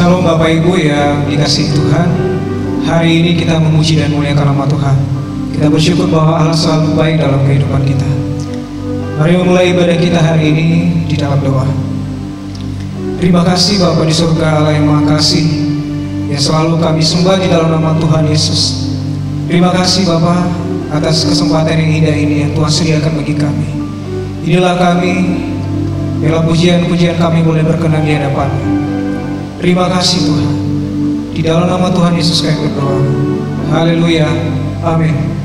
Shalom Bapak Ibu yang dikasihi Tuhan. Hari ini kita memuji dan muliakan nama Tuhan. Kita bersyukur bahwa Allah selalu baik dalam kehidupan kita. Mari memulai ibadah kita hari ini di dalam doa. Terima kasih Bapa di surga, Allah yang Maha Kasih, yang selalu kami sembah di dalam nama Tuhan Yesus. Terima kasih Bapa atas kesempatan yang indah ini yang Tuhan sediakan bagi kami. Inilah kami, biarlah pujian-pujian kami boleh berkenan di hadapan-Mu. Terima kasih Tuhan. Di dalam nama Tuhan Yesus kami berdoa. Haleluya. Amin.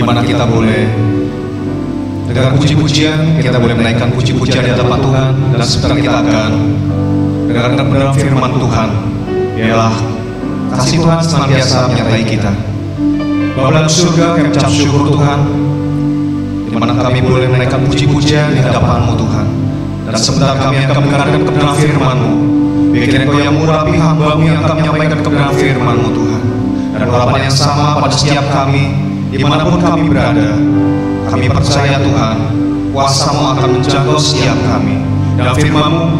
mana kita boleh dengan puji-pujian, kita boleh menaikkan puji-pujian di hadapan Tuhan. Dan sebentar kita akan dengarkan dalam firman Tuhan, ialah kasih Tuhan senantiasa menyertai kita. Bapa dalam surga, kami ucap syukur Tuhan, di mana kami boleh menaikkan puji-pujian di hadapan-Mu Tuhan. Dan sebentar kami akan mendengarkan kebenaran firman-Mu. Biarkan Engkau yang mengurapi hamba-Mu yang akan menyampaikan kebenaran firman-Mu Tuhan. Dan urapan yang sama pada setiap kami, dimanapun kami berada. Kami percaya Tuhan, kuasa-Mu akan menjangkau setiap kami. Dan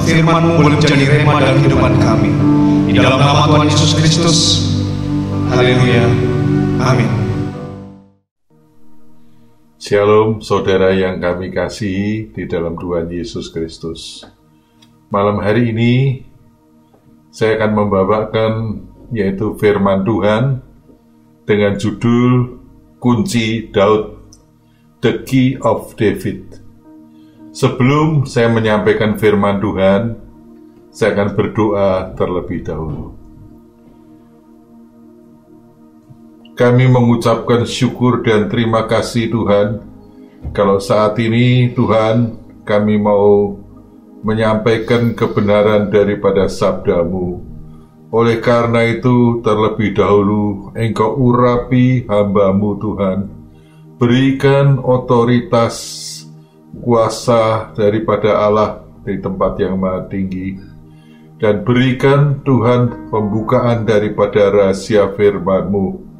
firman-Mu boleh menjadi rema dalam kehidupan kami. Di dalam nama Tuhan Yesus Kristus. Haleluya. Amin. Shalom saudara yang kami kasihi di dalam Tuhan Yesus Kristus. Malam hari ini saya akan membawakan yaitu firman Tuhan dengan judul Kunci Daud, The Key of David. Sebelum saya menyampaikan firman Tuhan, saya akan berdoa terlebih dahulu. Kami mengucapkan syukur dan terima kasih Tuhan, kalau saat ini Tuhan kami mau menyampaikan kebenaran daripada sabda-Mu. Oleh karena itu terlebih dahulu Engkau urapi hamba-Mu Tuhan. Berikan otoritas kuasa daripada Allah di tempat yang maha tinggi. Dan berikan Tuhan pembukaan daripada rahasia firman-Mu.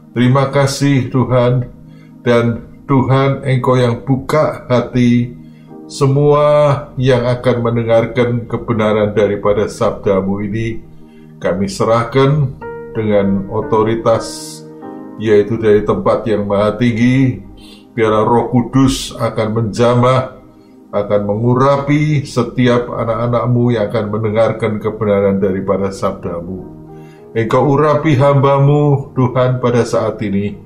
Terima kasih Tuhan, dan Tuhan Engkau yang buka hati semua yang akan mendengarkan kebenaran daripada sabda-Mu ini. Kami serahkan dengan otoritas, yaitu dari tempat yang maha tinggi. Biarlah Roh Kudus akan menjamah, akan mengurapi setiap anak-anak-Mu yang akan mendengarkan kebenaran daripada sabda-Mu. Engkau urapi hamba-Mu Tuhan pada saat ini,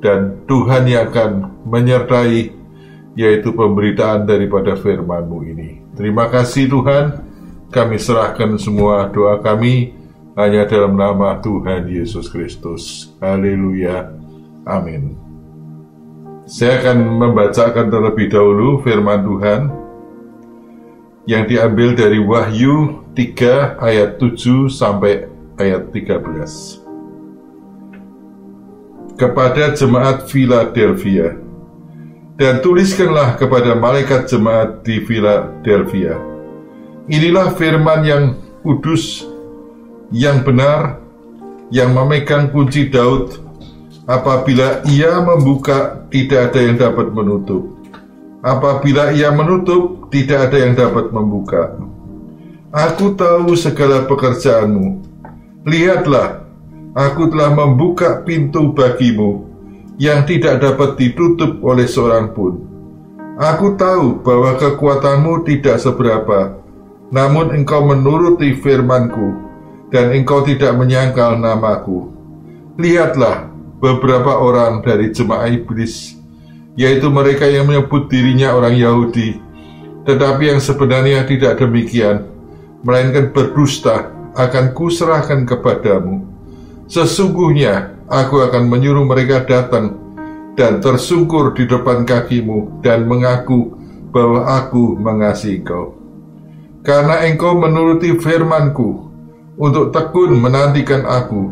dan Tuhan yang akan menyertai yaitu pemberitaan daripada firman-Mu ini. Terima kasih Tuhan, kami serahkan semua doa kami hanya dalam nama Tuhan Yesus Kristus. Haleluya, amin. Saya akan membacakan terlebih dahulu firman Tuhan yang diambil dari Wahyu 3 ayat 7 sampai ayat 13. Kepada jemaat Philadelphia, dan tuliskanlah kepada malaikat jemaat di Philadelphia, inilah firman yang kudus, yang benar, yang memegang kunci Daud. Apabila ia membuka, tidak ada yang dapat menutup. Apabila ia menutup, tidak ada yang dapat membuka. Aku tahu segala pekerjaanmu. Lihatlah, aku telah membuka pintu bagimu yang tidak dapat ditutup oleh seorang pun. Aku tahu bahwa kekuatanmu tidak seberapa, namun engkau menuruti firmanku, dan engkau tidak menyangkal namaku. Lihatlah beberapa orang dari jemaah iblis, yaitu mereka yang menyebut dirinya orang Yahudi, tetapi yang sebenarnya tidak demikian, melainkan berdusta, akan kuserahkan kepadamu. Sesungguhnya aku akan menyuruh mereka datang dan tersungkur di depan kakimu dan mengaku bahwa aku mengasihi kau. Karena engkau menuruti firmanku untuk tekun menantikan aku,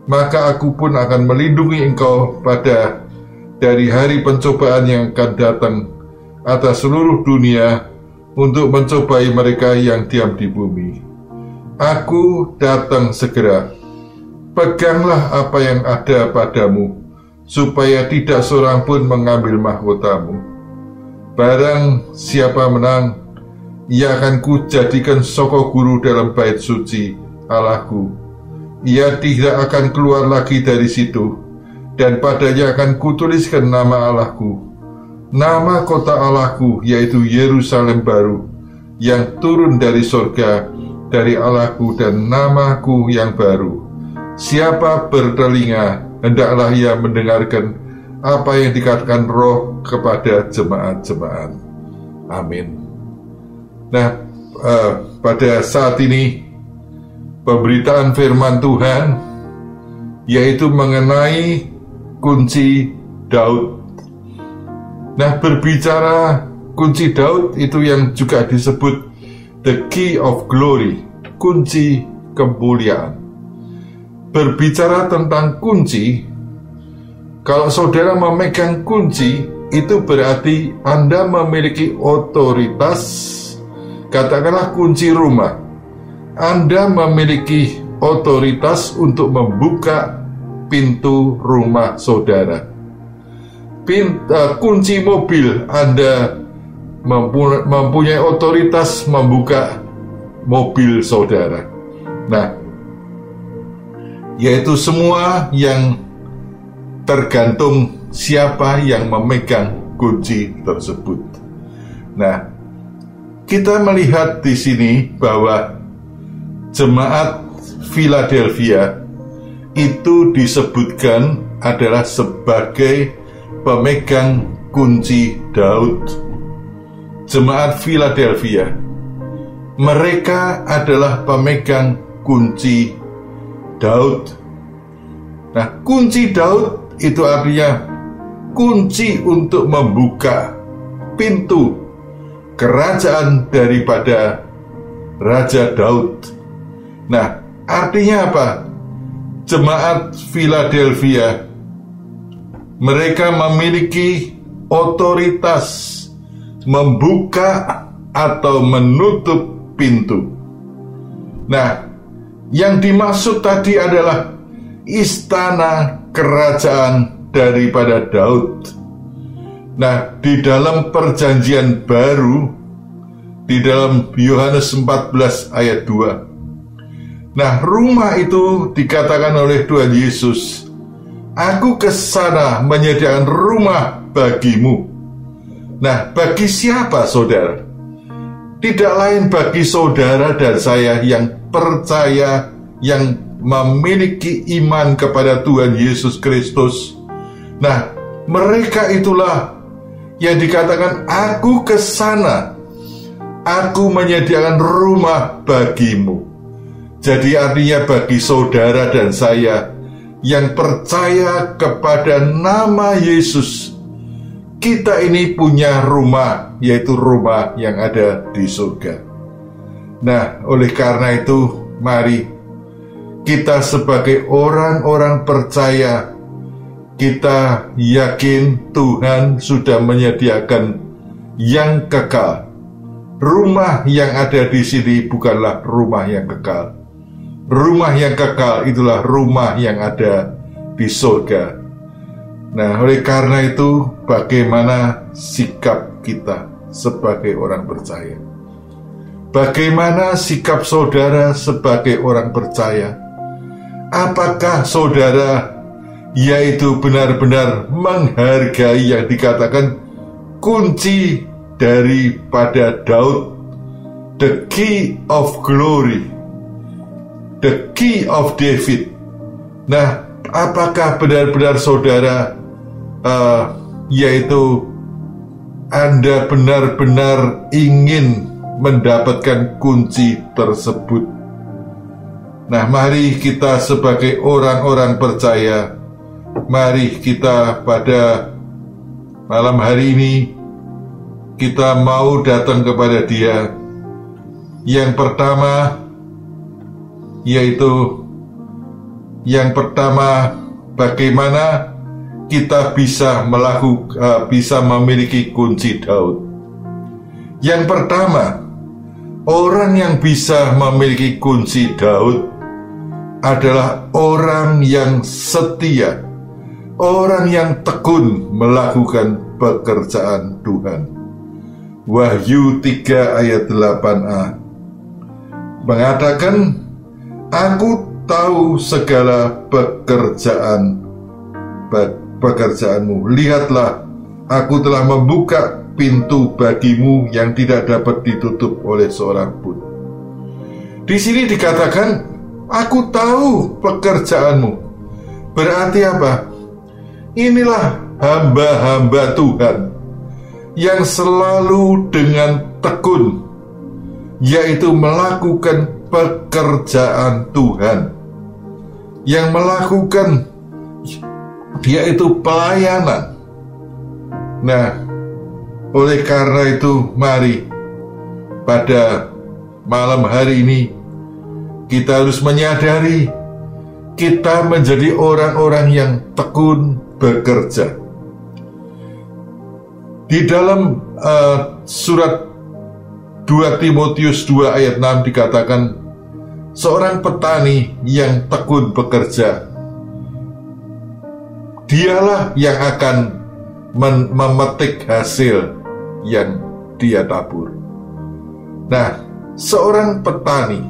maka aku pun akan melindungi engkau dari hari pencobaan yang akan datang atas seluruh dunia untuk mencobai mereka yang diam di bumi. Aku datang segera. Peganglah apa yang ada padamu, supaya tidak seorang pun mengambil mahkotamu. Barang siapa menang, ia akan kujadikan soko guru dalam bait suci Allahku. Ia tidak akan keluar lagi dari situ, dan padanya akan kutuliskan nama Allahku, nama kota Allahku, yaitu Yerusalem baru, yang turun dari surga, dari Allahku, dan namaku yang baru. Siapa bertelinga, hendaklah ia mendengarkan apa yang dikatakan Roh kepada jemaat-jemaat. Amin. Nah, pada saat ini pemberitaan firman Tuhan yaitu mengenai kunci Daud. Nah, berbicara kunci Daud itu yang juga disebut the key of glory, kunci kemuliaan. Berbicara tentang kunci, kalau saudara memegang kunci, itu berarti Anda memiliki otoritas. Katakanlah kunci rumah, Anda memiliki otoritas untuk membuka pintu rumah saudara. Kunci mobil, Anda mempunyai otoritas membuka mobil saudara. Nah, yaitu semua yang tergantung siapa yang memegang kunci tersebut. Nah, kita melihat di sini bahwa jemaat Philadelphia itu disebutkan adalah sebagai pemegang kunci Daud. Jemaat Philadelphia, mereka adalah pemegang kunci Daud. Nah, kunci Daud itu artinya kunci untuk membuka pintu kerajaan daripada Raja Daud. Nah, artinya apa? Jemaat Philadelphia, mereka memiliki otoritas membuka atau menutup pintu. Nah, yang dimaksud tadi adalah istana kerajaan daripada Daud. Nah, di dalam perjanjian baru, di dalam Yohanes 14 ayat 2, nah, rumah itu dikatakan oleh Tuhan Yesus, "Aku ke sana menyediakan rumah bagimu." Nah, bagi siapa saudara? Tidak lain bagi saudara dan saya yang percaya, yang memiliki iman kepada Tuhan Yesus Kristus. Nah, mereka itulah yang dikatakan, "Aku ke sana, aku menyediakan rumah bagimu." Jadi artinya bagi saudara dan saya yang percaya kepada nama Yesus, kita ini punya rumah, yaitu rumah yang ada di surga. Nah, oleh karena itu, mari kita sebagai orang-orang percaya, kita yakin Tuhan sudah menyediakan yang kekal. Rumah yang ada di sini bukanlah rumah yang kekal. Rumah yang kekal itulah rumah yang ada di surga. Nah, oleh karena itu, bagaimana sikap kita sebagai orang percaya? Bagaimana sikap saudara sebagai orang percaya? Apakah saudara yaitu benar-benar menghargai yang dikatakan kunci daripada Daud, the key of glory, the key of David? Nah, apakah benar-benar saudara yaitu Anda benar-benar ingin mendapatkan kunci tersebut? Nah, mari kita sebagai orang-orang percaya, mari kita pada malam hari ini kita mau datang kepada Dia. Yang pertama, yaitu yang pertama, bagaimana kita bisa memiliki kunci Daud. Yang pertama, orang yang bisa memiliki kunci Daud adalah orang yang setia, orang yang tekun melakukan pekerjaan Tuhan. Wahyu 3 ayat 8a mengatakan, "Aku tahu segala pekerjaanmu. Lihatlah, aku telah membuka pintu bagimu yang tidak dapat ditutup oleh seorang pun." Di sini dikatakan, "Aku tahu pekerjaanmu." Berarti apa? Inilah hamba-hamba Tuhan yang selalu dengan tekun, yaitu melakukan pekerjaan Tuhan, yang melakukan yaitu pelayanan. Nah, Oleh karena itu, mari pada malam hari ini kita harus menyadari kita menjadi orang-orang yang tekun bekerja. Di dalam surat 2 Timotius 2 ayat 6 dikatakan, seorang petani yang tekun bekerja, dialah yang akan memetik hasil yang dia tabur. Nah, seorang petani,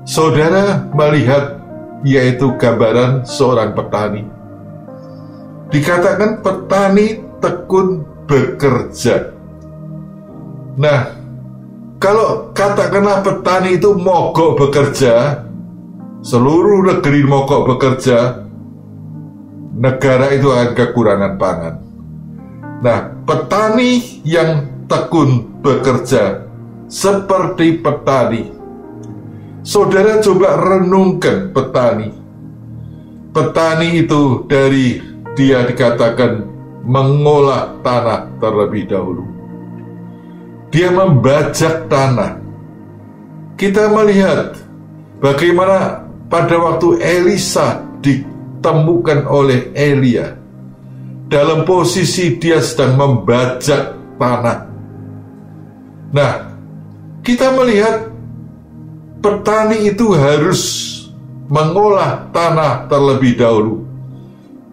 saudara melihat, yaitu gambaran seorang petani. Dikatakan petani tekun bekerja. Nah, kalau katakanlah petani itu mogok bekerja, seluruh negeri mogok bekerja, negara itu akan kekurangan pangan. Nah, petani yang tekun bekerja seperti petani. Saudara coba renungkan petani. Petani itu dari dia dikatakan mengolah tanah terlebih dahulu. Dia membajak tanah. Kita melihat bagaimana pada waktu Elisa ditemukan oleh Elia, dalam posisi dia sedang membajak tanah. Nah, kita melihat petani itu harus mengolah tanah terlebih dahulu.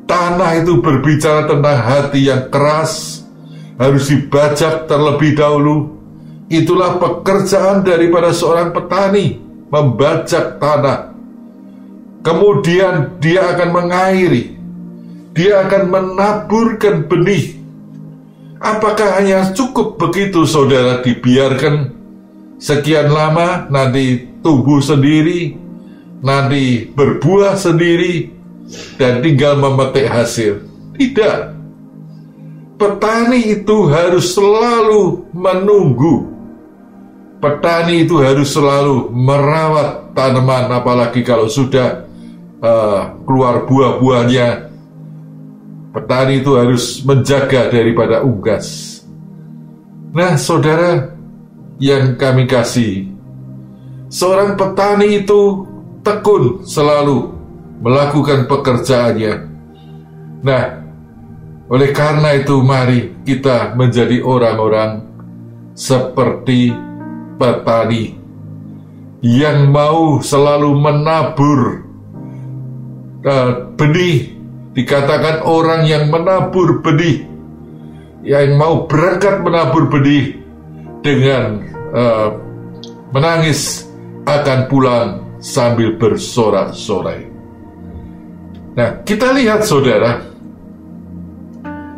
Tanah itu berbicara tentang hati yang keras, harus dibajak terlebih dahulu. Itulah pekerjaan daripada seorang petani, membajak tanah. Kemudian dia akan mengairi, dia akan menaburkan benih. Apakah hanya cukup begitu, saudara, dibiarkan sekian lama, nanti tumbuh sendiri, nanti berbuah sendiri, dan tinggal memetik hasil? Tidak. Petani itu harus selalu menunggu. Petani itu harus selalu merawat tanaman, apalagi kalau sudah keluar buah-buahnya. Petani itu harus menjaga daripada unggas. Nah, saudara yang kami kasih, seorang petani itu tekun selalu melakukan pekerjaannya. Nah, oleh karena itu mari kita menjadi orang-orang seperti petani yang mau selalu menabur benih. Dikatakan orang yang menabur benih, yang mau berangkat menabur benih dengan menangis, akan pulang sambil bersorak-sorai. Nah, kita lihat, saudara,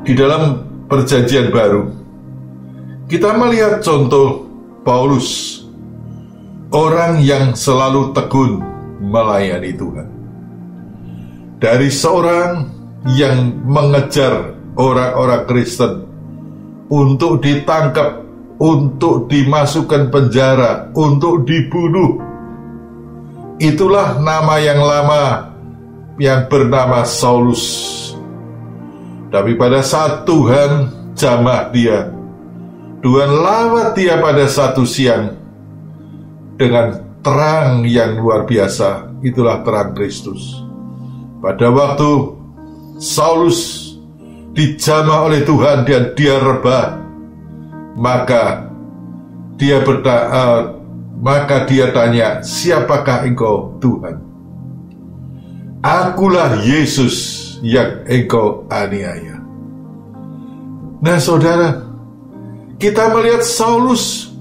di dalam Perjanjian Baru, kita melihat contoh Paulus, orang yang selalu tekun melayani Tuhan. Dari seorang yang mengejar orang-orang Kristen untuk ditangkap, untuk dimasukkan penjara, untuk dibunuh. Itulah nama yang lama yang bernama Saulus. Tapi pada saat Tuhan jamah dia, Tuhan lawat dia pada satu siang dengan terang yang luar biasa. Itulah terang Kristus. Pada waktu Saulus dijamah oleh Tuhan dan dia rebah, maka dia tanya, siapakah engkau, Tuhan? Akulah Yesus yang engkau aniaya. Nah, saudara, kita melihat Saulus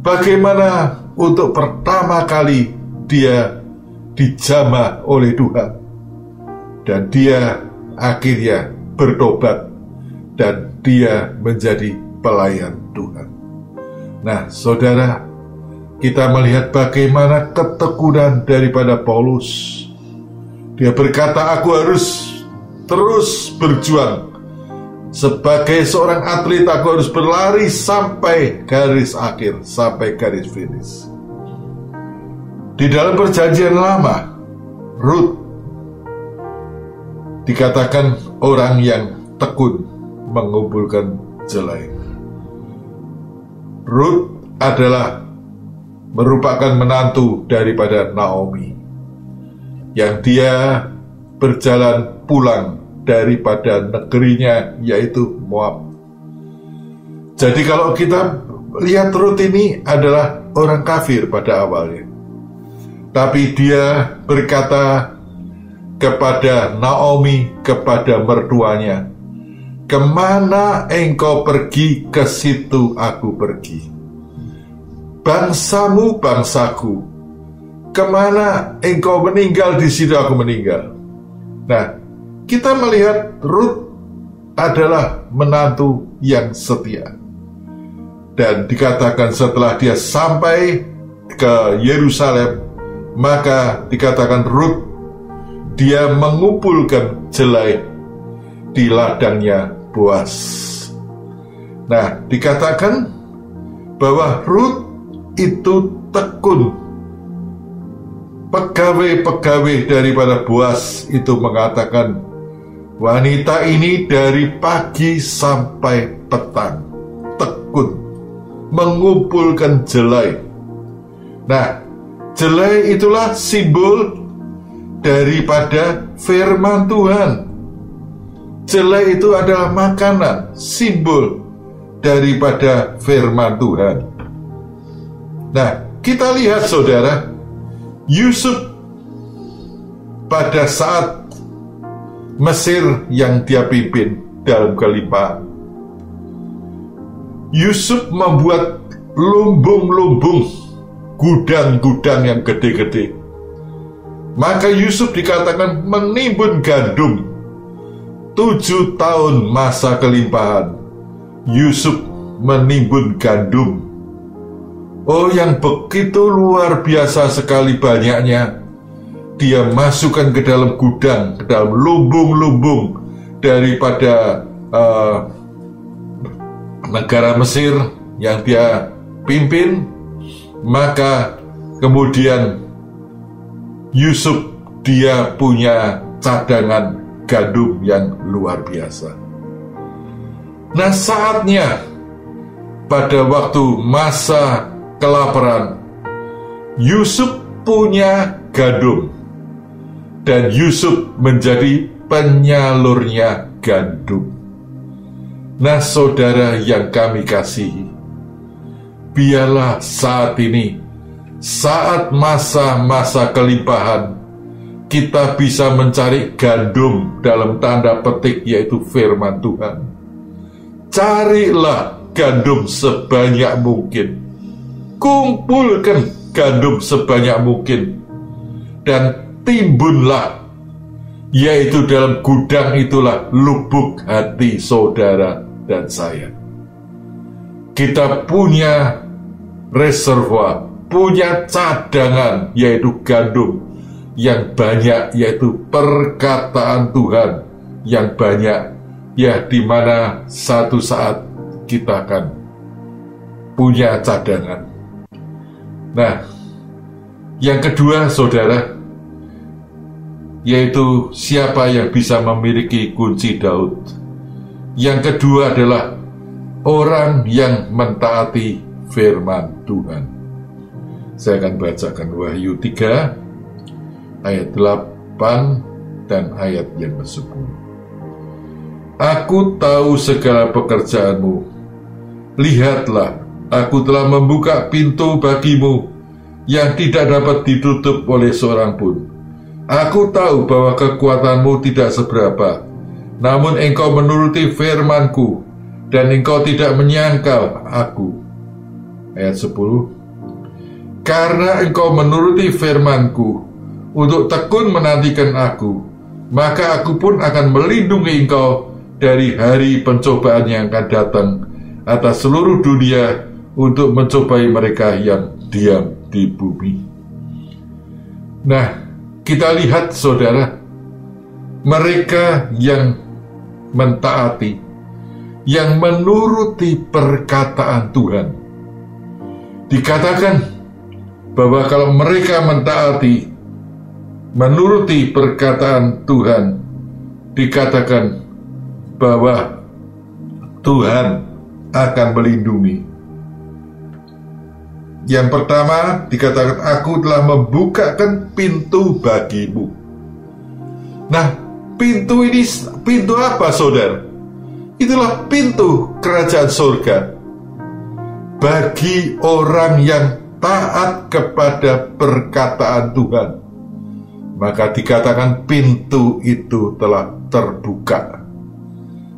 bagaimana untuk pertama kali dia dijamah oleh Tuhan. Dan dia akhirnya bertobat dan dia menjadi pelayan Tuhan. Nah, saudara, kita melihat bagaimana ketekunan daripada Paulus. Dia berkata, aku harus terus berjuang. Sebagai seorang atlet, aku harus berlari sampai garis akhir, sampai garis finish. Di dalam Perjanjian Lama, Rut dikatakan orang yang tekun mengumpulkan jelai. Ruth adalah merupakan menantu daripada Naomi, yang dia berjalan pulang daripada negerinya, yaitu Moab. Jadi kalau kita lihat Ruth ini adalah orang kafir pada awalnya, tapi dia berkata kepada Naomi, kepada mertuanya, "Kemana engkau pergi, ke situ aku pergi. Bangsamu bangsaku. Kemana engkau meninggal, di situ aku meninggal." Nah, kita melihat Ruth adalah menantu yang setia. Dan dikatakan setelah dia sampai ke Yerusalem, maka dikatakan Ruth, dia mengumpulkan jelai di ladangnya Boas. Nah, dikatakan bahwa Ruth itu tekun. Pegawai-pegawai daripada Boas itu mengatakan, wanita ini dari pagi sampai petang tekun mengumpulkan jelai. Nah, jelai itulah simbol daripada firman Tuhan. Jelai itu adalah makanan, simbol daripada firman Tuhan. Nah, kita lihat saudara, Yusuf pada saat Mesir yang dia pimpin dalam kelimpahan, Yusuf membuat lumbung-lumbung, gudang-gudang yang gede-gede. Maka Yusuf dikatakan menimbun gandum. 7 tahun masa kelimpahan, Yusuf menimbun gandum. Oh, yang begitu luar biasa sekali banyaknya. Dia masukkan ke dalam gudang, ke dalam lumbung-lumbung daripada negara Mesir yang dia pimpin. Maka kemudian Yusuf dia punya cadangan gandum yang luar biasa. Nah, saatnya pada waktu masa kelaparan, Yusuf punya gandum dan Yusuf menjadi penyalurnya gandum. Nah, saudara yang kami kasihi, biarlah saat ini, saat masa-masa kelimpahan, kita bisa mencari gandum dalam tanda petik, yaitu firman Tuhan. Carilah gandum sebanyak mungkin. Kumpulkan gandum sebanyak mungkin. Dan timbunlah, yaitu dalam gudang itulah lubuk hati saudara dan saya. Kita punya reservoir, punya cadangan, yaitu gandum yang banyak, yaitu perkataan Tuhan yang banyak, ya, di mana satu saat kita akan punya cadangan. Nah, yang kedua saudara, yaitu siapa yang bisa memiliki kunci Daud. Yang kedua adalah orang yang mentaati firman Tuhan. Saya akan bacakan Wahyu 3 ayat 8 dan ayat yang ke-10. Aku tahu segala pekerjaanmu. Lihatlah, aku telah membuka pintu bagimu yang tidak dapat ditutup oleh seorang pun. Aku tahu bahwa kekuatanmu tidak seberapa, namun engkau menuruti firmanku, dan engkau tidak menyangkal aku. Ayat 10. Karena engkau menuruti firmanku untuk tekun menantikan aku, maka aku pun akan melindungi engkau dari hari pencobaan yang akan datang atas seluruh dunia untuk mencobai mereka yang diam di bumi. Nah, kita lihat saudara, mereka yang mentaati, yang menuruti perkataan Tuhan. Dikatakan bahwa kalau mereka mentaati, menuruti perkataan Tuhan, dikatakan bahwa Tuhan akan melindungi. Yang pertama dikatakan, aku telah membukakan pintu bagimu. Nah, pintu ini, pintu apa saudara? Itulah pintu kerajaan surga bagi orang yang taat kepada perkataan Tuhan. Maka dikatakan pintu itu telah terbuka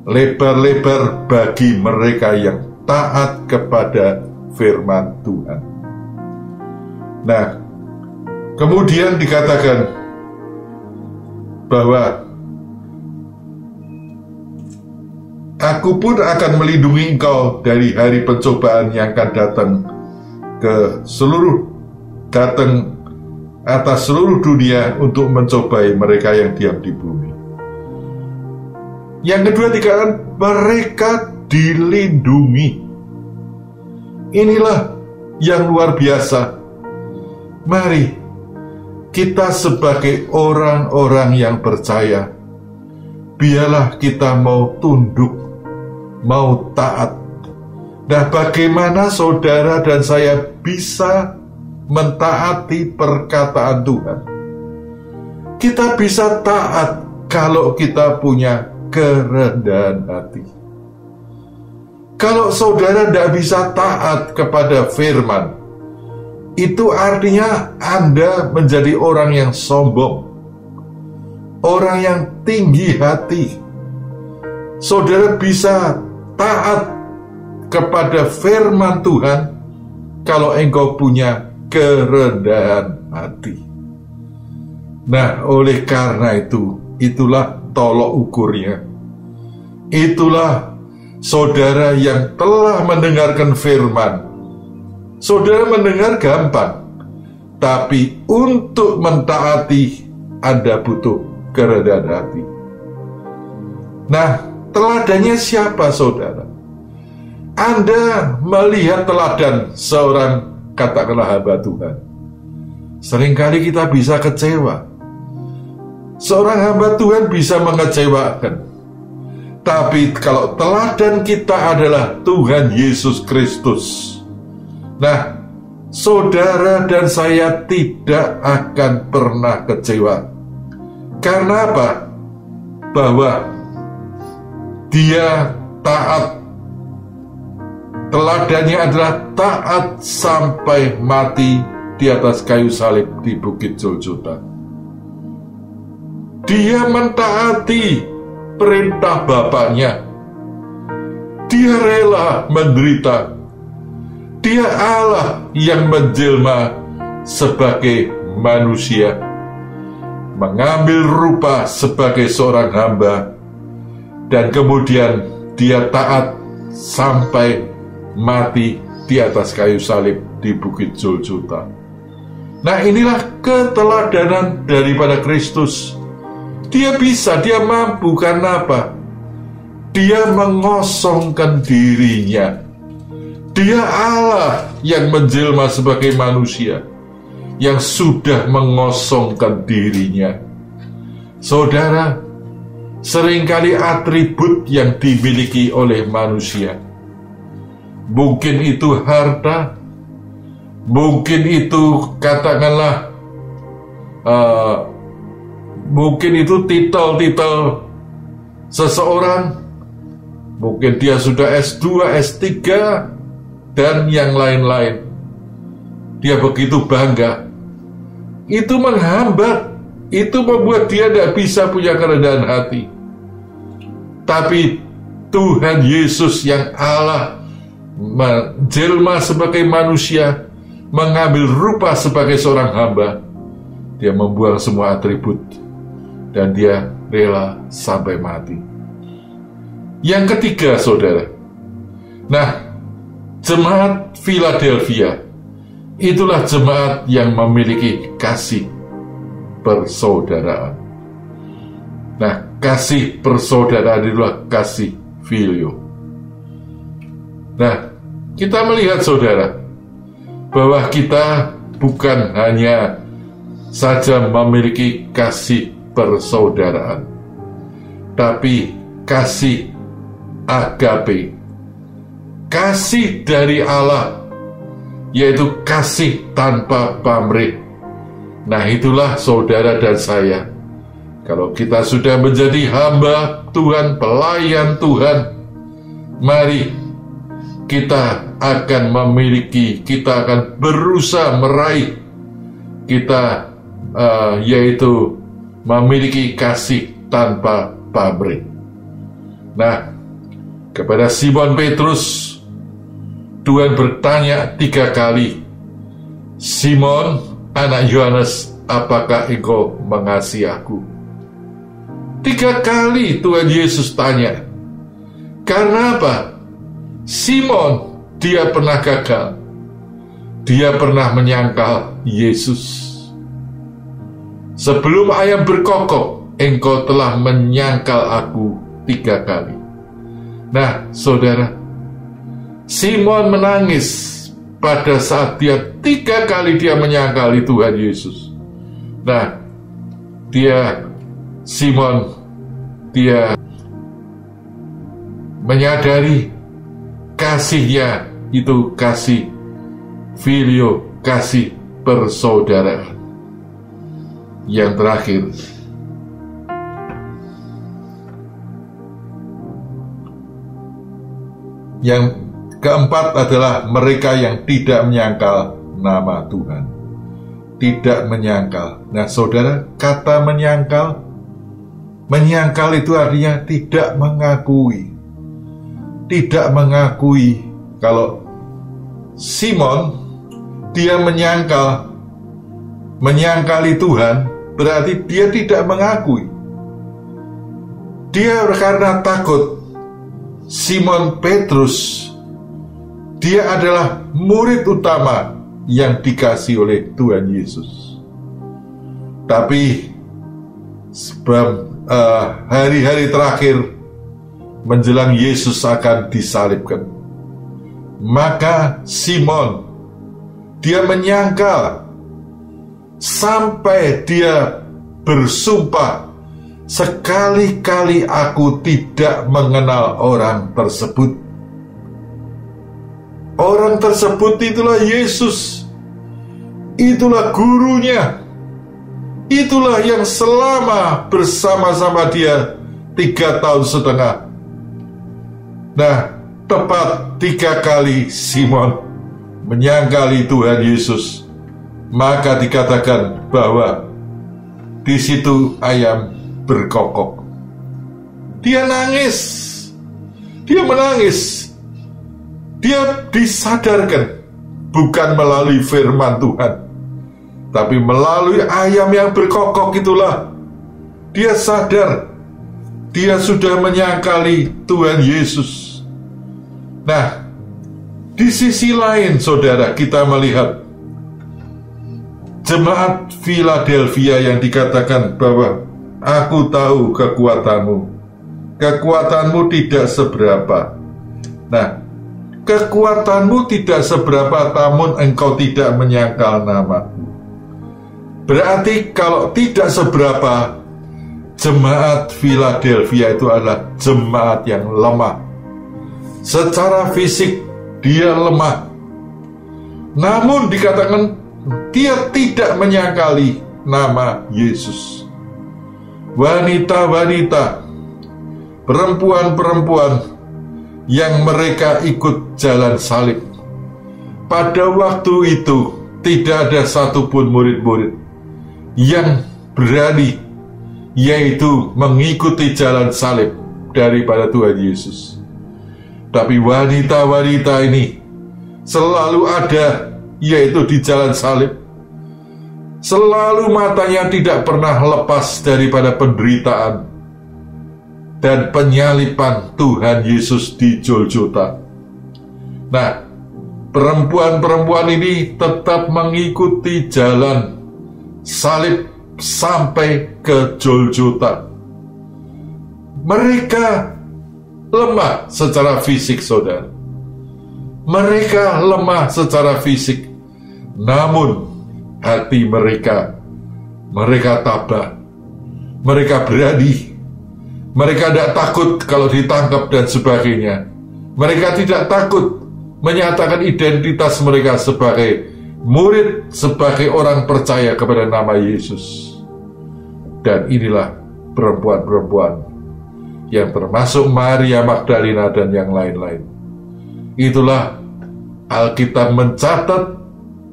lebar-lebar bagi mereka yang taat kepada firman Tuhan. Nah, kemudian dikatakan bahwa aku pun akan melindungi engkau dari hari pencobaan yang akan datang atas seluruh dunia untuk mencobai mereka yang diam di bumi. Yang kedua dikatakan mereka dilindungi. Inilah yang luar biasa. Mari kita sebagai orang-orang yang percaya, biarlah kita mau tunduk, mau taat. Nah, bagaimana saudara dan saya bisa mentaati perkataan Tuhan? Kita bisa taat kalau kita punya kerendahan hati. Kalau saudara tidak bisa taat kepada firman, itu artinya Anda menjadi orang yang sombong, orang yang tinggi hati. Saudara bisa taat kepada firman Tuhan kalau engkau punya kerendahan hati. Nah, oleh karena itu, itulah tolok ukurnya. Itulah saudara yang telah mendengarkan firman. Saudara mendengar gampang, tapi untuk mentaati Anda butuh kerendahan hati. Nah, teladannya siapa saudara? Anda melihat teladan seorang, katakanlah hamba Tuhan. Seringkali kita bisa kecewa. Seorang hamba Tuhan bisa mengecewakan. Tapi kalau teladan kita adalah Tuhan Yesus Kristus, nah, saudara dan saya tidak akan pernah kecewa. Karena apa? Bahwa dia taat. Teladannya adalah taat sampai mati di atas kayu salib di Bukit Golgota. Dia mentaati perintah Bapaknya. Dia rela menderita. Dia Allah yang menjelma sebagai manusia, mengambil rupa sebagai seorang hamba, dan kemudian dia taat sampai mati di atas kayu salib di Bukit Golgota. Nah, inilah keteladanan daripada Kristus. Dia bisa, dia mampu. Karena apa? Dia mengosongkan dirinya. Dia Allah yang menjelma sebagai manusia, yang sudah mengosongkan dirinya. Saudara, seringkali atribut yang dimiliki oleh manusia, mungkin itu harta, mungkin itu katakanlah mungkin itu titel-titel seseorang, mungkin dia sudah S2, S3, dan yang lain-lain. Dia begitu bangga. Itu menghambat, itu membuat dia tidak bisa punya kerendahan hati. Tapi Tuhan Yesus yang Allah menjelma sebagai manusia, mengambil rupa sebagai seorang hamba, dia membuang semua atribut dan dia rela sampai mati. Yang ketiga, saudara, nah, jemaat Philadelphia itulah jemaat yang memiliki kasih persaudaraan. Nah, kasih persaudaraan itulah kasih filio. Nah, kita melihat saudara bahwa kita bukan hanya saja memiliki kasih persaudaraan, tapi kasih agape, kasih dari Allah, yaitu kasih tanpa pamrih. Nah, itulah saudara dan saya. Kalau kita sudah menjadi hamba Tuhan, pelayan Tuhan, mari kita akan memiliki, kita akan berusaha meraih kita, yaitu memiliki kasih tanpa pamrih. Nah, kepada Simon Petrus, Tuhan bertanya 3 kali, "Simon, anak Yohanes, apakah engkau mengasihi aku?" 3 kali Tuhan Yesus tanya. Karena apa? Simon, dia pernah gagal. Dia pernah menyangkal Yesus. "Sebelum ayam berkokok, engkau telah menyangkal aku 3 kali." Nah, saudara, Simon menangis pada saat dia 3 kali dia menyangkali Tuhan Yesus. Nah, Simon menyadari kasihnya itu kasih filio, kasih persaudaraan. Yang terakhir, yang keempat adalah mereka yang tidak menyangkal nama Tuhan. Tidak menyangkal. Nah, saudara, kata menyangkal itu artinya tidak mengakui. Tidak mengakui. Kalau Simon, dia menyangkali Tuhan, berarti dia tidak mengakui. Dia karena takut. Simon Petrus, dia adalah murid utama yang dikasih oleh Tuhan Yesus. Tapi sebab hari-hari terakhir menjelang Yesus akan disalibkan, maka Simon, dia menyangkal sampai dia bersumpah, "Sekali-kali aku tidak mengenal orang tersebut." Orang tersebut itulah Yesus. Itulah gurunya. Itulah yang selama bersama-sama dia 3,5 tahun. Nah, tepat 3 kali Simon menyangkali Tuhan Yesus, maka dikatakan bahwa di situ ayam berkokok. Dia nangis. Dia menangis. Dia disadarkan bukan melalui firman Tuhan, tapi melalui ayam yang berkokok itulah dia sadar dia sudah menyangkali Tuhan Yesus. Nah, di sisi lain, saudara, kita melihat jemaat Philadelphia yang dikatakan bahwa "Aku tahu kekuatanmu. Kekuatanmu tidak seberapa." Nah, kekuatanmu tidak seberapa, namun engkau tidak menyangkal namaku. Berarti kalau tidak seberapa, jemaat Philadelphia itu adalah jemaat yang lemah. Secara fisik dia lemah. Namun dikatakan dia tidak menyangkali nama Yesus. Wanita-wanita, perempuan-perempuan yang mereka ikut jalan salib, pada waktu itu tidak ada satupun murid-murid yang berani, yaitu mengikuti jalan salib daripada Tuhan Yesus. Tapi wanita-wanita ini selalu ada, yaitu di jalan salib. Selalu matanya tidak pernah lepas daripada penderitaan dan penyaliban Tuhan Yesus di Golgota. Nah, perempuan-perempuan ini tetap mengikuti jalan salib sampai ke Golgota. Mereka lemah secara fisik, saudara. Mereka lemah secara fisik, namun hati mereka tabah. Mereka berani. Mereka tidak takut kalau ditangkap dan sebagainya. Mereka tidak takut menyatakan identitas mereka sebagai murid, sebagai orang percaya kepada nama Yesus. Dan inilah perempuan-perempuan yang termasuk Maria Magdalena dan yang lain-lain. Itulah Alkitab mencatat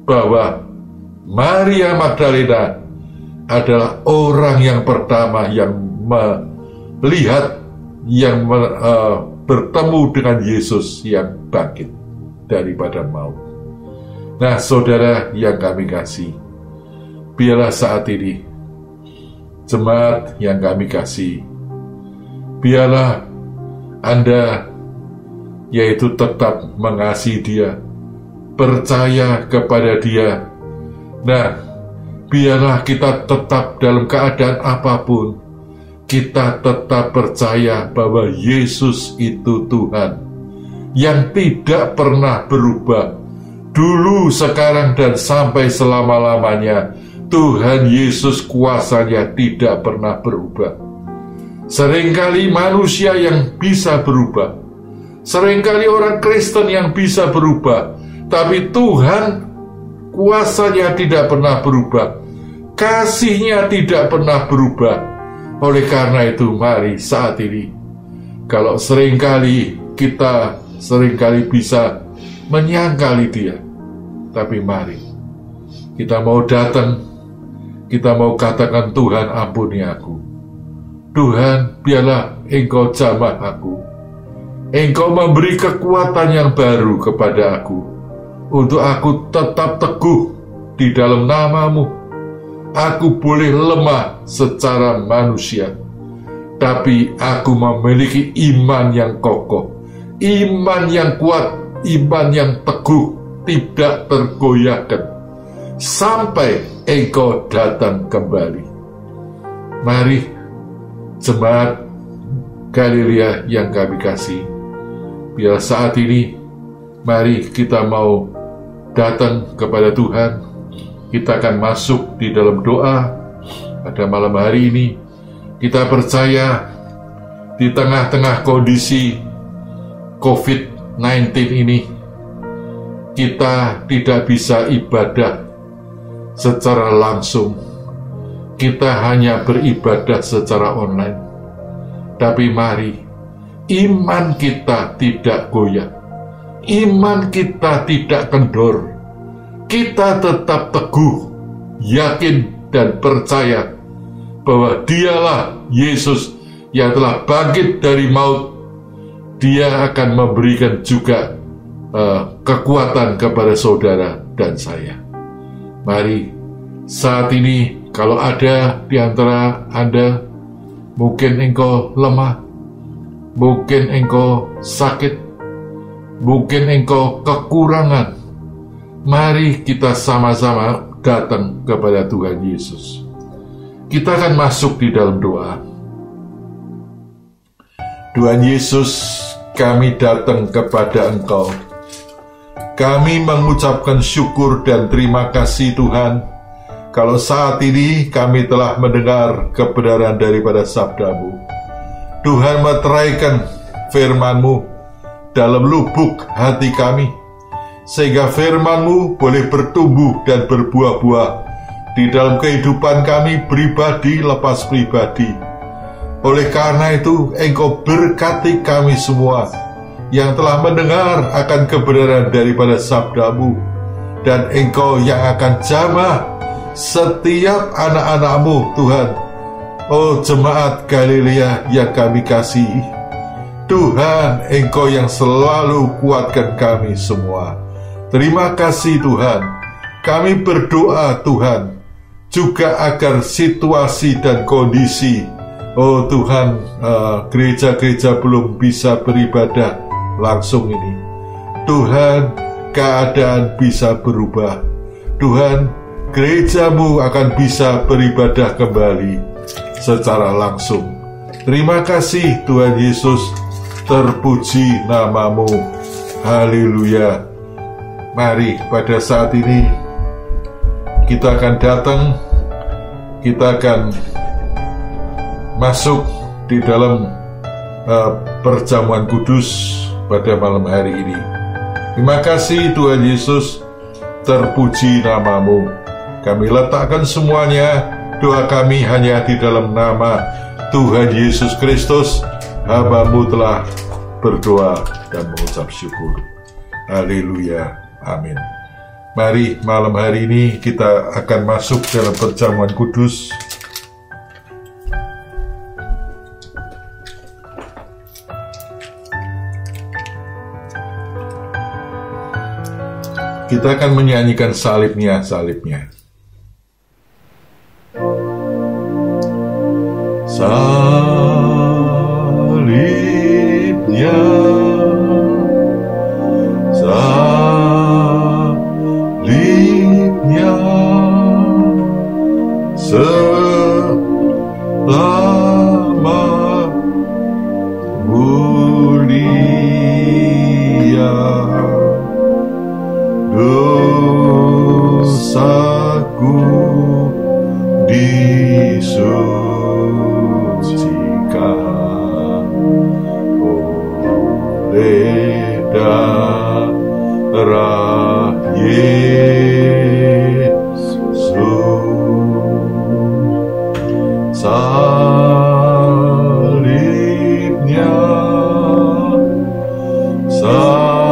bahwa Maria Magdalena adalah orang yang pertama yang melihat, yang bertemu dengan Yesus yang bangkit daripada maut. Nah, saudara yang kami kasih, biarlah saat ini jemaat yang kami kasih, biarlah Anda yaitu tetap mengasihi Dia, percaya kepada Dia. Nah, biarlah kita tetap dalam keadaan apapun, kita tetap percaya bahwa Yesus itu Tuhan yang tidak pernah berubah. Dulu, sekarang, dan sampai selama-lamanya, Tuhan Yesus kuasanya tidak pernah berubah. Seringkali manusia yang bisa berubah, seringkali orang Kristen yang bisa berubah, tapi Tuhan kuasanya tidak pernah berubah, kasih-Nya tidak pernah berubah. Oleh karena itu, mari saat ini, kalau seringkali kita bisa menyangkali Dia, tapi mari kita mau datang, kita mau katakan, Tuhan ampuni aku, Tuhan biarlah Engkau jamah aku, Engkau memberi kekuatan yang baru kepada aku, untuk aku tetap teguh di dalam nama-Mu. Aku boleh lemah secara manusia, tapi aku memiliki iman yang kokoh, iman yang kuat, iman yang teguh, tidak tergoyahkan, sampai Engkau datang kembali. Mari, jemaat Galilea yang kami kasih, biar saat ini, mari kita mau datang kepada Tuhan. Kita akan masuk di dalam doa pada malam hari ini. Kita percaya di tengah-tengah kondisi COVID-19 ini, kita tidak bisa ibadah secara langsung. Kita hanya beribadah secara online. Tapi mari, iman kita tidak goyah, iman kita tidak kendor. Kita tetap teguh, yakin dan percaya bahwa Dialah Yesus yang telah bangkit dari maut. Dia akan memberikan juga kekuatan kepada saudara dan saya. Mari saat ini, kalau ada di antara Anda, mungkin engkau lemah, mungkin engkau sakit, mungkin engkau kekurangan, mari kita sama-sama datang kepada Tuhan Yesus. Kita akan masuk di dalam doa. Tuhan Yesus, kami datang kepada Engkau. Kami mengucapkan syukur dan terima kasih Tuhan, kalau saat ini kami telah mendengar kebenaran daripada sabda-Mu. Tuhan, meteraikan firman-Mu dalam lubuk hati kami, sehingga firman-Mu boleh bertumbuh dan berbuah-buah di dalam kehidupan kami pribadi lepas pribadi. Oleh karena itu, Engkau berkati kami semua yang telah mendengar akan kebenaran daripada sabda-Mu, dan Engkau yang akan jamah setiap anak-anak-Mu, Tuhan. Oh jemaat Galilea yang kami kasihi, Tuhan, Engkau yang selalu kuatkan kami semua. Terima kasih Tuhan. Kami berdoa Tuhan, juga agar situasi dan kondisi, oh Tuhan, gereja-gereja belum bisa beribadah langsung ini, Tuhan, keadaan bisa berubah. Tuhan, gereja-Mu akan bisa beribadah kembali secara langsung. Terima kasih Tuhan Yesus, terpuji nama-Mu. Haleluya. Mari pada saat ini kita akan datang, kita akan masuk di dalam perjamuan kudus pada malam hari ini. Terima kasih Tuhan Yesus, terpuji namamu. Kami letakkan semuanya, doa kami hanya di dalam nama Tuhan Yesus Kristus. Hamba-Mu telah berdoa dan mengucap syukur. Haleluya, amin. Mari malam hari ini kita akan masuk dalam perjamuan kudus. Kita akan menyanyikan salibnya, salibnya. Salibnya, salibnya, selama mulia dosaku disucikan oleh darah Yesus. Salibnya, salibnya,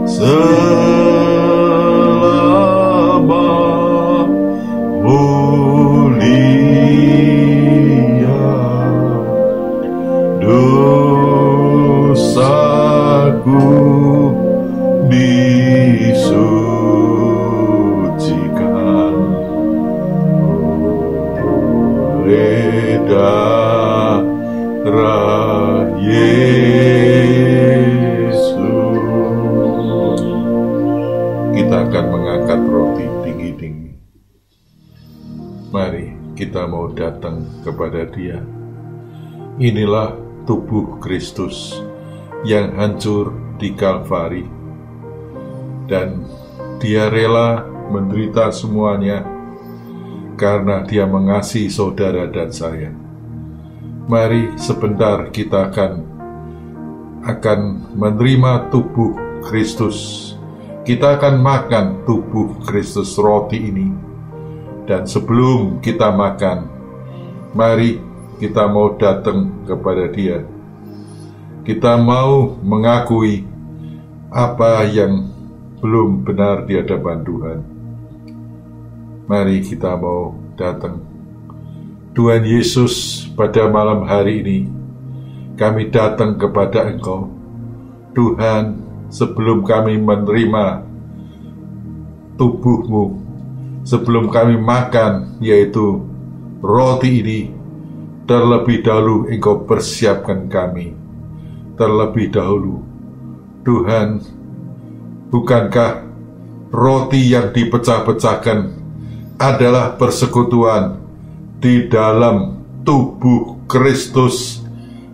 selama mulia dosaku disucikan oleh darah Yesus. Kita akan mengangkat roti tinggi-tinggi. Mari kita mau datang kepada Dia. Inilah tubuh Kristus yang hancur di Kalvari, dan Dia rela menderita semuanya karena Dia mengasihi saudara dan saya. Mari sebentar kita akan menerima tubuh Kristus. Kita akan makan tubuh Kristus, roti ini. Dan sebelum kita makan, mari kita mau datang kepada Dia. Kita mau mengakui apa yang belum benar di hadapan Tuhan. Mari kita mau datang. Tuhan Yesus, pada malam hari ini kami datang kepada Engkau. Tuhan, sebelum kami menerima tubuh-Mu, sebelum kami makan, yaitu roti ini, terlebih dahulu Engkau persiapkan kami. Terlebih dahulu, Tuhan, bukankah roti yang dipecah-pecahkan adalah persekutuan di dalam tubuh Kristus?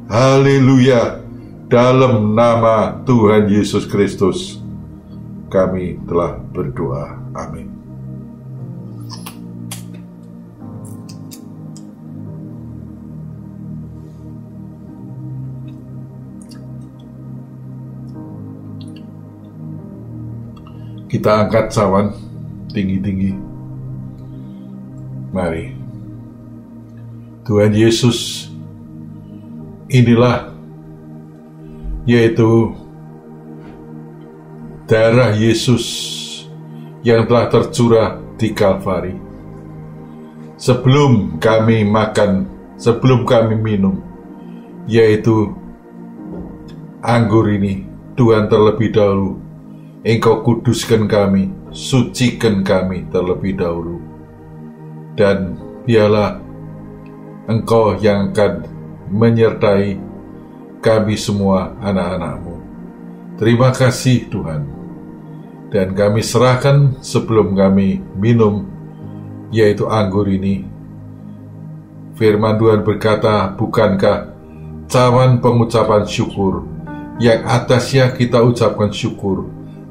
Haleluya. Dalam nama Tuhan Yesus Kristus kami telah berdoa. Amin. Kita angkat cawan tinggi-tinggi. Mari. Tuhan Yesus, inilah yaitu darah Yesus yang telah tercurah di Kalvari. Sebelum kami makan, sebelum kami minum, yaitu anggur ini, Tuhan, terlebih dahulu Engkau kuduskan kami, sucikan kami terlebih dahulu. Dan biarlah Engkau yang akan menyertai kami semua anak-anak-Mu. Terima kasih Tuhan. Dan kami serahkan sebelum kami minum, yaitu anggur ini. Firman Tuhan berkata, bukankah cawan pengucapan syukur yang atasnya kita ucapkan syukur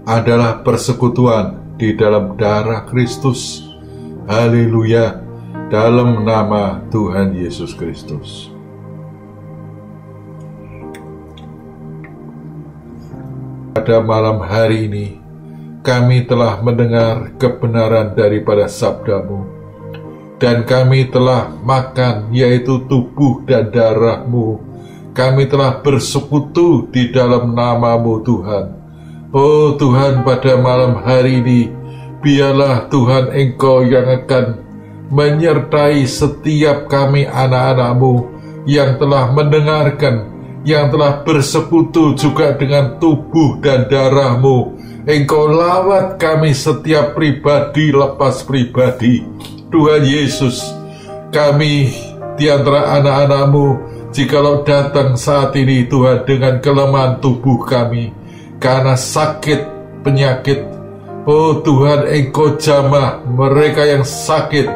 adalah persekutuan di dalam darah Kristus. Haleluya. Dalam nama Tuhan Yesus Kristus. pada malam hari ini kami telah mendengar kebenaran daripada sabda-Mu, dan kami telah makan, yaitu tubuh dan darah-Mu. Kami telah bersekutu di dalam nama-Mu, Tuhan. Oh Tuhan, pada malam hari ini biarlah Tuhan Engkau yang akan menyertai setiap kami anak-anak-Mu yang telah mendengarkan, yang telah bersekutu juga dengan tubuh dan darah-Mu. Engkau lawat kami setiap pribadi lepas pribadi. Tuhan Yesus, kami di antara anak-anak-Mu, jikalau datang saat ini Tuhan dengan kelemahan tubuh kami karena sakit, penyakit, oh Tuhan, Engkau jamah mereka yang sakit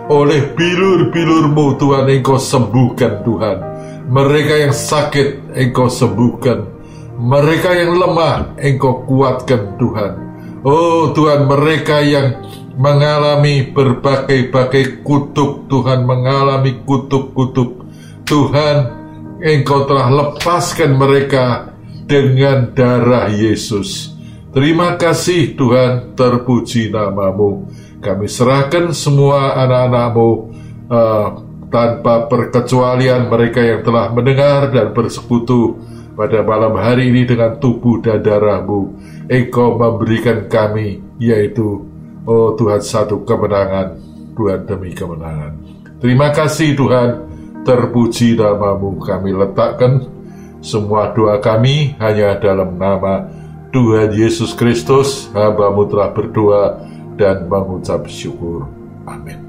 oleh bilur-bilur-Mu. Tuhan, Engkau sembuhkan Tuhan. Mereka yang sakit, Engkau sembuhkan. Mereka yang lemah, Engkau kuatkan Tuhan. Oh Tuhan, mereka yang mengalami berbagai-bagai kutuk, Tuhan, mengalami kutuk-kutuk, Tuhan, Engkau telah lepaskan mereka dengan darah Yesus. Terima kasih Tuhan, terpuji nama-Mu. Kami serahkan semua anak-anak-Mu tanpa perkecualian, mereka yang telah mendengar dan bersekutu pada malam hari ini dengan tubuh dan darah-Mu. Engkau memberikan kami, yaitu, oh Tuhan, satu kemenangan, Tuhan, demi kemenangan. Terima kasih Tuhan, terpuji nama-Mu. Kami letakkan semua doa kami hanya dalam nama Tuhan Yesus Kristus. Hamba-Mu telah berdoa dan mengucap syukur. Amin.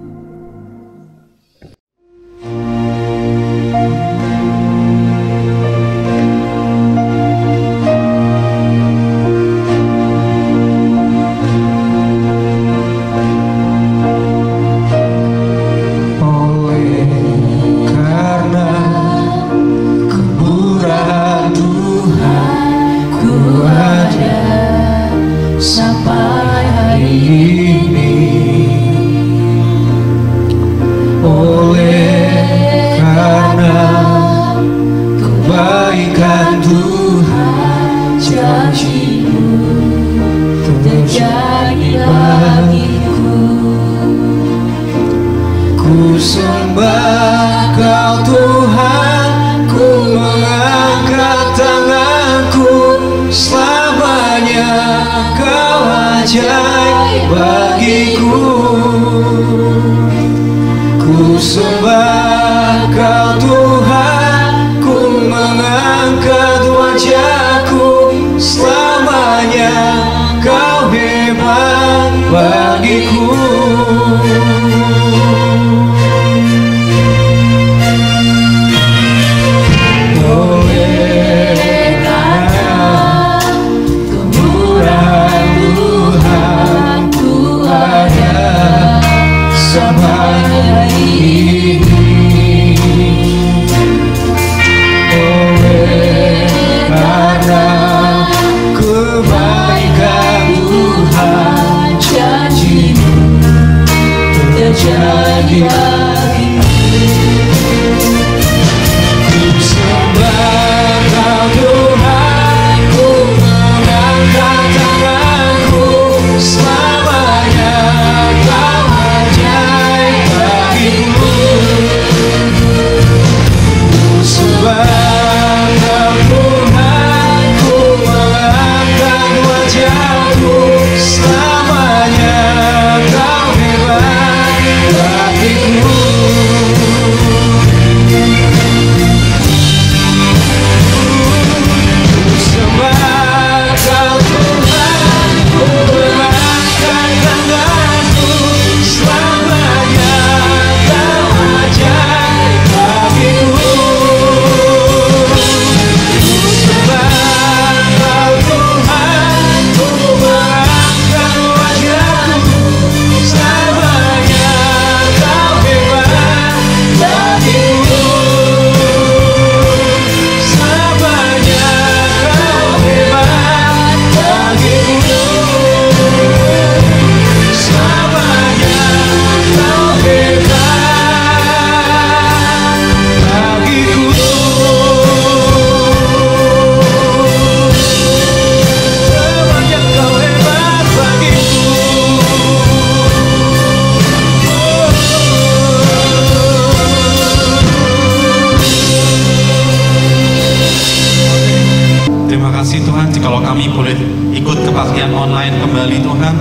kasih Tuhan jikalau kami boleh ikut kebaktian online kembali Tuhan.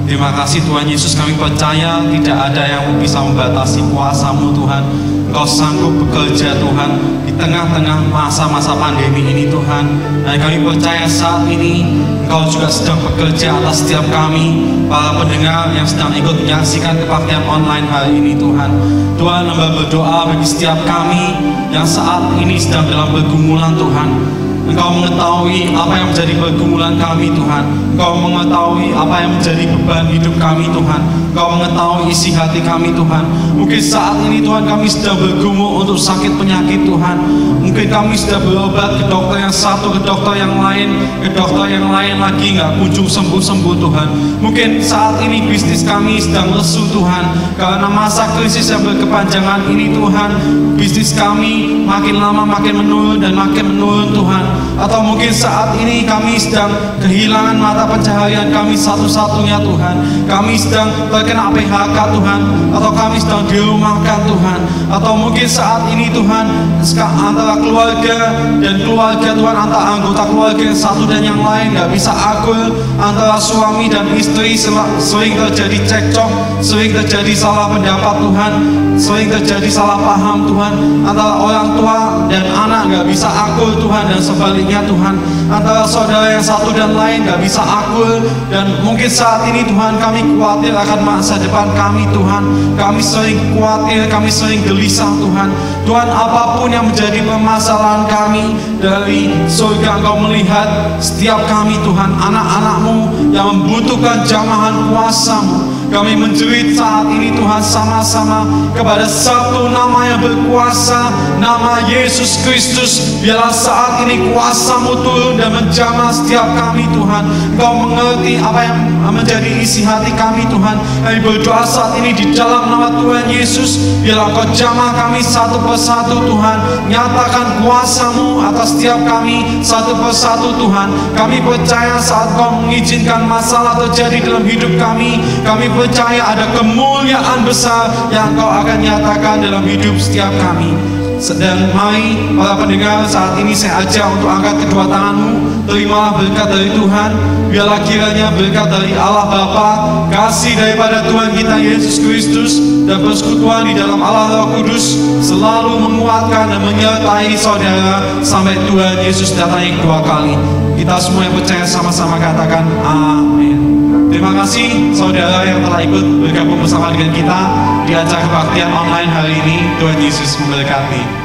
Terima kasih Tuhan Yesus, kami percaya tidak ada yang bisa membatasi kuasa-Mu Tuhan. Engkau sanggup bekerja Tuhan di tengah-tengah masa-masa pandemi ini Tuhan. Dan kami percaya saat ini Engkau juga sedang bekerja atas setiap kami, para pendengar yang sedang ikut menyaksikan kebaktian online hari ini Tuhan. Tuhan, hamba berdoa bagi setiap kami yang saat ini sedang dalam pergumulan Tuhan. Engkau mengetahui apa yang menjadi pergumulan kami Tuhan. Engkau mengetahui apa yang menjadi beban hidup kami Tuhan. Engkau mengetahui isi hati kami Tuhan. Mungkin saat ini Tuhan kami sedang bergumul untuk sakit penyakit Tuhan. Mungkin kami sudah berobat ke dokter yang satu, ke dokter yang lain, ke dokter yang lain lagi nggak kunjung sembuh-sembuh Tuhan. Mungkin saat ini bisnis kami sedang lesu Tuhan, karena masa krisis yang berkepanjangan ini Tuhan. Bisnis kami makin lama makin menurun dan makin menurun Tuhan. Atau mungkin saat ini kami sedang kehilangan mata pencaharian kami satu-satunya Tuhan. Kami sedang terkena PHK Tuhan, atau kami sedang dirumahkan Tuhan. Atau mungkin saat ini Tuhan antara keluarga dan keluarga Tuhan, antara anggota keluarga yang satu dan yang lain nggak bisa akur. Antara suami dan istri sering terjadi cekcok, sering terjadi salah pendapat Tuhan, sering terjadi salah paham Tuhan. Antara orang tua dan anak nggak bisa akur Tuhan, dan sebaliknya Tuhan. Antara saudara yang satu dan lain nggak bisa akur. Dan mungkin saat ini Tuhan kami khawatir akan masa depan kami Tuhan. Kami sering khawatir, kami sering gelisah Tuhan. Tuhan, apapun yang menjadi permasalahan kami, dari surga Engkau melihat setiap kami Tuhan, anak-anak-Mu yang membutuhkan jamahan kuasa-Mu. Kami menjerit saat ini Tuhan sama-sama kepada satu nama yang berkuasa, nama Yesus Kristus. Biarlah saat ini kuasa-Mu turun dan menjamah setiap kami Tuhan. Engkau mengerti apa yang menjadi isi hati kami Tuhan. Kami berdoa saat ini di dalam nama Tuhan Yesus. Biarlah Engkau jamah kami satu persatu Tuhan. Nyatakan kuasa-Mu atas setiap kami satu persatu Tuhan. Kami percaya saat Engkau mengizinkan masalah terjadi dalam hidup kami, kami percaya ada kemuliaan besar yang Engkau akan nyatakan dalam hidup setiap kami. Dan mari para pendengar, saat ini saya ajak untuk angkat kedua tanganmu. Terimalah berkat dari Tuhan. Biarlah kiranya berkat dari Allah Bapa, kasih daripada Tuhan kita Yesus Kristus, dan persekutuan di dalam Allah Roh Kudus selalu menguatkan dan menyertai saudara sampai Tuhan Yesus datang yang kedua kali. Kita semua yang percaya sama-sama katakan amin. Terima kasih saudara yang telah ikut bergabung bersama dengan kita di acara kebaktian online hari ini. Tuhan Yesus memberkati.